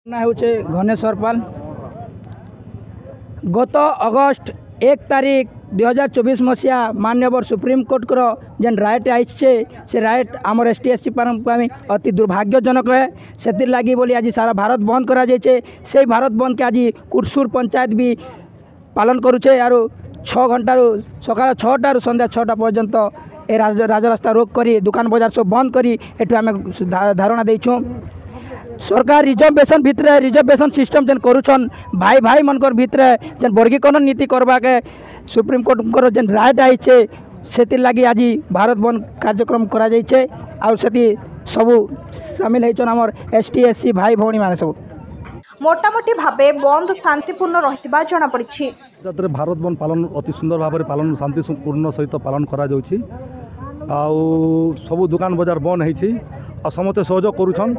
ना होचे घनेश्वर पाल गत अगस्ट 1 तारीख 2024 मसीहा मान्यवर सुप्रीमकोर्ट जेन रायट आई से रायट आमर एस टी एस सी अति दुर्भाग्यजनक है से लगी बोली आज सारा भारत बंद करा जाइए से भारत बंद के आज कुरसुर पंचायत भी पालन करुचे आरो 6 घंटारू सकाळ 6टारू संध्या 6टा पर्यंत ए राजरास्ता रोक करी दुकान बजार सब बंद करी एठू आम धारणा देछुं सरकार रिजर्वेशन भितर रिजर्वेशन सिस्टम जेन करुछन भाई भाई मनकर भितर जेन वर्गीकरण नीति करवा के सुप्रीमकोर्ट जेन रायट आई से लगी आज भारत बंद कार्यक्रम करा जाइए आउ से सबू सामिल होइछन हमर एस टी एस सी भाई भौणी माने सब मोटामोटी भावे बंद शांतिपूर्ण रहितबा जना पड़िछि। भारत बंद पालन अति सुंदर भाव पालन शांतिपूर्ण सहित पालन करा जाउछि आउ सबु दुकान बजार बंद होइछि आ समस्त सहयोग करूछन।